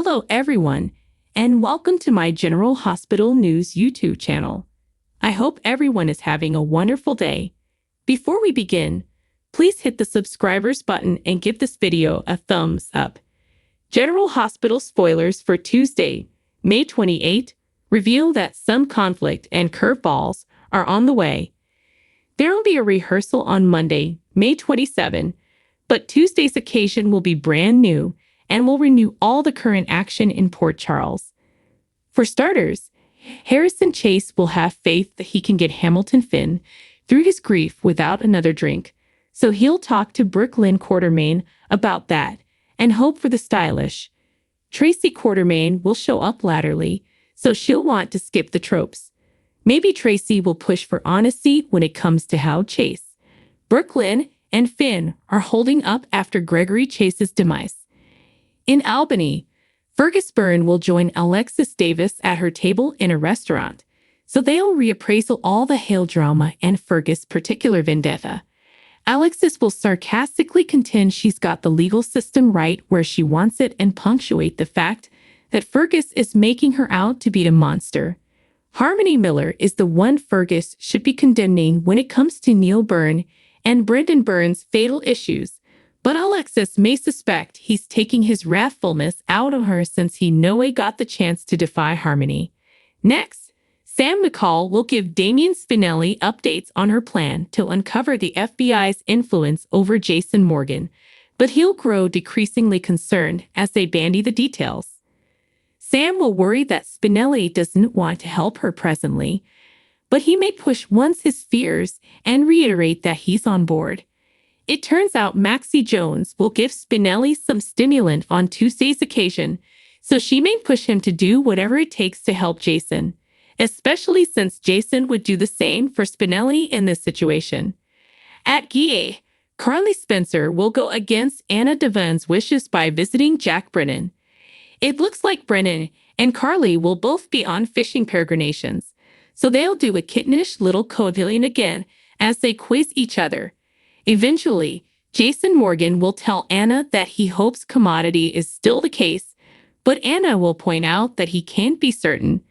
Hello everyone, and welcome to my General Hospital News YouTube channel. I hope everyone is having a wonderful day. Before we begin, please hit the subscribers button and give this video a thumbs up. General Hospital spoilers for Tuesday, May 28, reveal that some conflict and curveballs are on the way. There will be a rehearsal on Monday, May 27, but Tuesday's occasion will be brand new and will renew all the current action in Port Charles. For starters, Harrison Chase will have faith that he can get Hamilton Finn through his grief without another drink, so he'll talk to Brooklyn Quartermain about that and hope for the stylish. Tracy Quartermain will show up latterly, so she'll want to skip the tropes. Maybe Tracy will push for honesty when it comes to how Chase, Brooklyn, and Finn are holding up after Gregory Chase's demise. In Albany, Fergus Byrne will join Alexis Davis at her table in a restaurant, so they'll reappraisal all the Hale drama and Fergus' particular vendetta. Alexis will sarcastically contend she's got the legal system right where she wants it and punctuate the fact that Fergus is making her out to be a monster. Harmony Miller is the one Fergus should be condemning when it comes to Neil Byrne and Brendan Byrne's fatal issues, but Alexis may suspect he's taking his wrathfulness out of her since he no way got the chance to defy Harmony. Next, Sam McCall will give Damien Spinelli updates on her plan to uncover the FBI's influence over Jason Morgan, but he'll grow decreasingly concerned as they bandy the details. Sam will worry that Spinelli doesn't want to help her presently, but he may push once his fears and reiterate that he's on board. It turns out Maxie Jones will give Spinelli some stimulant on Tuesday's occasion, so she may push him to do whatever it takes to help Jason, especially since Jason would do the same for Spinelli in this situation. At GA, Carly Spencer will go against Anna Devan's wishes by visiting Jack Brennan. It looks like Brennan and Carly will both be on fishing peregrinations, so they'll do a kittenish little cotillion again as they quiz each other. Eventually, Jason Morgan will tell Anna that he hopes commodity is still the case, but Anna will point out that he can't be certain.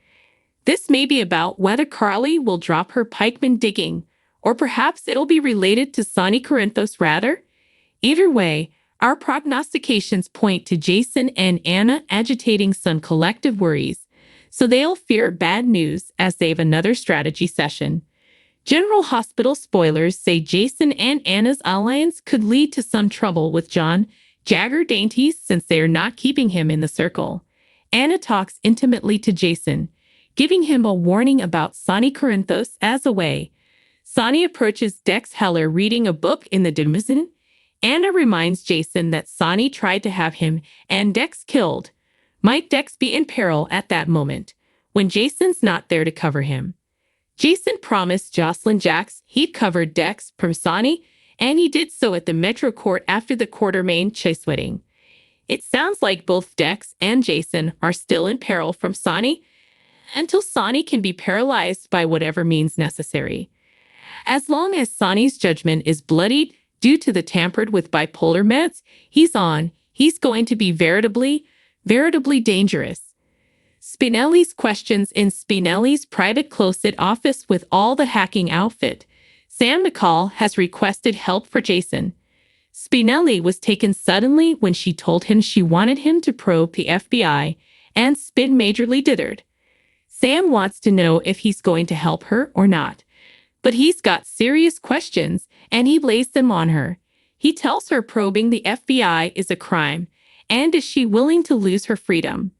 This may be about whether Carly will drop her pikeman digging, or perhaps it'll be related to Sonny Corinthos rather. Either way, our prognostications point to Jason and Anna agitating some collective worries, so they'll fear bad news as they have another strategy session. General Hospital spoilers say Jason and Anna's alliance could lead to some trouble with John Jagger Dainties since they are not keeping him in the circle. Anna talks intimately to Jason, giving him a warning about Sonny Corinthos as a way. Sonny approaches Dex Heller reading a book in the Denizen. Anna reminds Jason that Sonny tried to have him and Dex killed. Might Dex be in peril at that moment, when Jason's not there to cover him? Jason promised Jocelyn Jacks he'd cover Dex from Sonny, and he did so at the Metro Court after the Quartermain Chase wedding. It sounds like both Dex and Jason are still in peril from Sonny, until Sonny can be paralyzed by whatever means necessary. As long as Sonny's judgment is bloodied due to the tampered with bipolar meds he's going to be veritably dangerous. Spinelli's questions in Spinelli's private closet office with all the hacking outfit. Sam McCall has requested help for Jason. Spinelli was taken suddenly when she told him she wanted him to probe the FBI, and Spin majorly dithered. Sam wants to know if he's going to help her or not, but he's got serious questions and he lays them on her. He tells her probing the FBI is a crime, and is she willing to lose her freedom?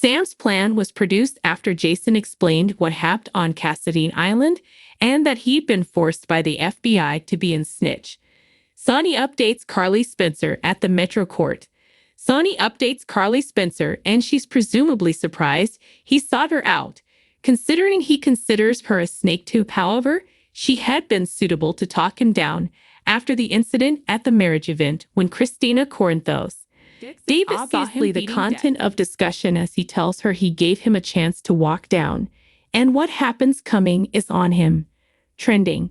Sam's plan was produced after Jason explained what happened on Cassadine Island and that he'd been forced by the FBI to be in snitch. Sonny updates Carly Spencer at the Metro Court. Sonny updates Carly Spencer and she's presumably surprised he sought her out. Considering he considers her a snake too, however, she had been suitable to talk him down after the incident at the marriage event when Christina Corinthos. Davis obviously the content of discussion as he tells her he gave him a chance to walk down, and what happens coming is on him. Trending.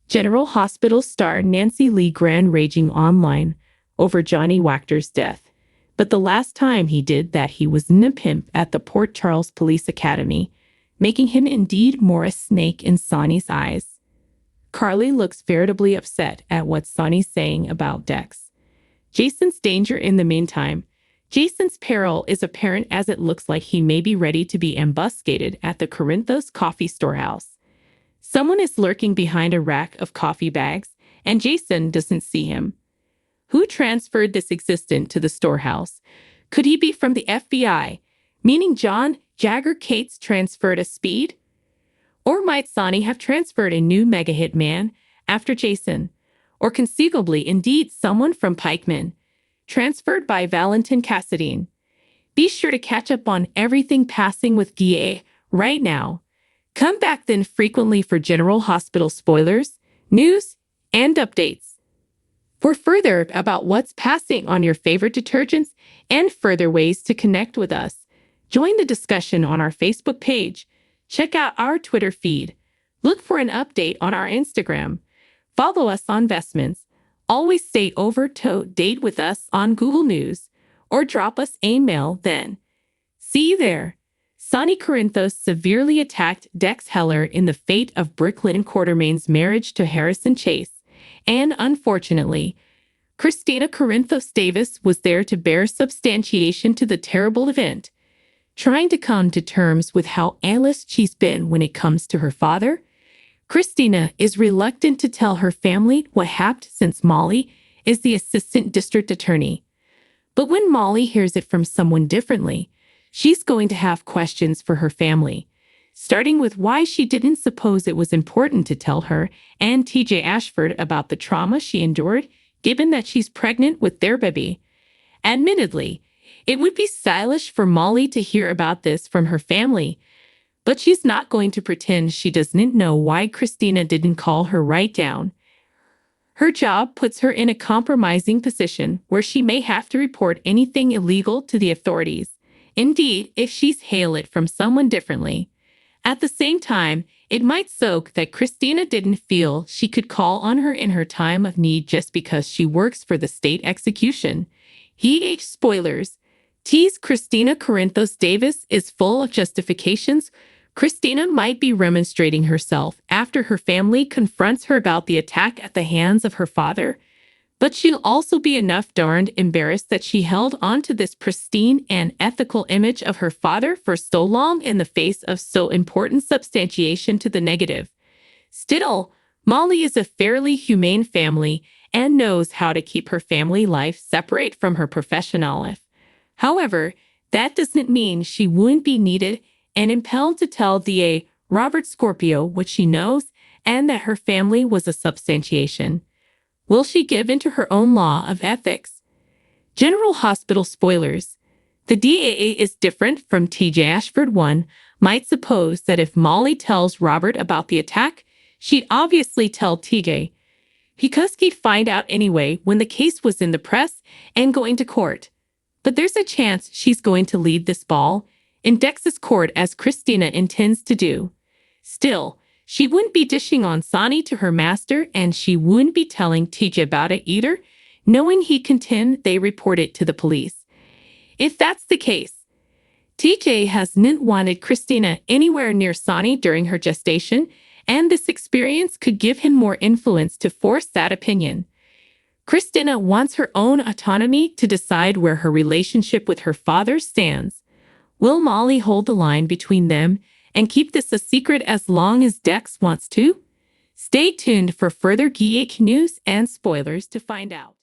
General Hospital star Nancy Lee Grahn raging online over Johnny Wachter's death. but the last time he did that he was a pimp at the Port Charles Police Academy, making him indeed more a snake in Sonny's eyes. Carly looks veritably upset at what Sonny's saying about Dex. Jason's danger in the meantime. Jason's peril is apparent as it looks like he may be ready to be ambuscaded at the Corinthos coffee storehouse. Someone is lurking behind a rack of coffee bags, and Jason doesn't see him. Who transferred this existent to the storehouse? Could he be from the FBI, meaning John Jagger Cates transferred a Speed? Or might Sonny have transferred a new mega hitman after Jason? Or conceivably indeed someone from Pikeman, transferred by Valentin Cassadine? Be sure to catch up on everything passing with Guille right now. Come back then frequently for General Hospital spoilers, news, and updates. For further about what's passing on your favorite detergents and further ways to connect with us, join the discussion on our Facebook page. Check out our Twitter feed. Look for an update on our Instagram. Follow us on Vestments. Always stay over to date with us on Google News or drop us a mail then. See you there. Sonny Corinthos severely attacked Dex Heller in the fate of Brooklyn Quartermain's marriage to Harrison Chase, and unfortunately, Christina Corinthos Davis was there to bear substantiation to the terrible event. Trying to come to terms with how honest she's been when it comes to her father, Christina is reluctant to tell her family what happened since Molly is the assistant district attorney. But when Molly hears it from someone differently, she's going to have questions for her family, starting with why she didn't suppose it was important to tell her and TJ Ashford about the trauma she endured, given that she's pregnant with their baby. Admittedly, it would be stylish for Molly to hear about this from her family, but she's not going to pretend she doesn't know why Christina didn't call her right down. Her job puts her in a compromising position where she may have to report anything illegal to the authorities. Indeed, if she's hail it from someone differently. At the same time, it might soak that Christina didn't feel she could call on her in her time of need just because she works for the state execution. Spoilers. Tease Christina Corinthos Davis is full of justifications. Christina might be remonstrating herself after her family confronts her about the attack at the hands of her father. But she'll also be enough darned embarrassed that she held on to this pristine and ethical image of her father for so long in the face of so important substantiation to the negative. Still, Molly is a fairly humane family and knows how to keep her family life separate from her professional life. However, that doesn't mean she wouldn't be needed and impelled to tell the Robert Scorpio what she knows and that her family was a substantiation. Will she give into her own law of ethics? General Hospital spoilers. The DAA is different from TJ Ashford. One might suppose that if Molly tells Robert about the attack, she'd obviously tell TJ, because he'd find out anyway when the case was in the press and going to court. But there's a chance she's going to lead this ball in Dex's court as Christina intends to do. Still, she wouldn't be dishing on Sonny to her master, and she wouldn't be telling TJ about it either, knowing he'd contend they report it to the police. If that's the case, TJ hasn't wanted Christina anywhere near Sonny during her gestation, and this experience could give him more influence to force that opinion. Christina wants her own autonomy to decide where her relationship with her father stands. Will Molly hold the line between them and keep this a secret as long as Dex wants to? Stay tuned for further geek news and spoilers to find out.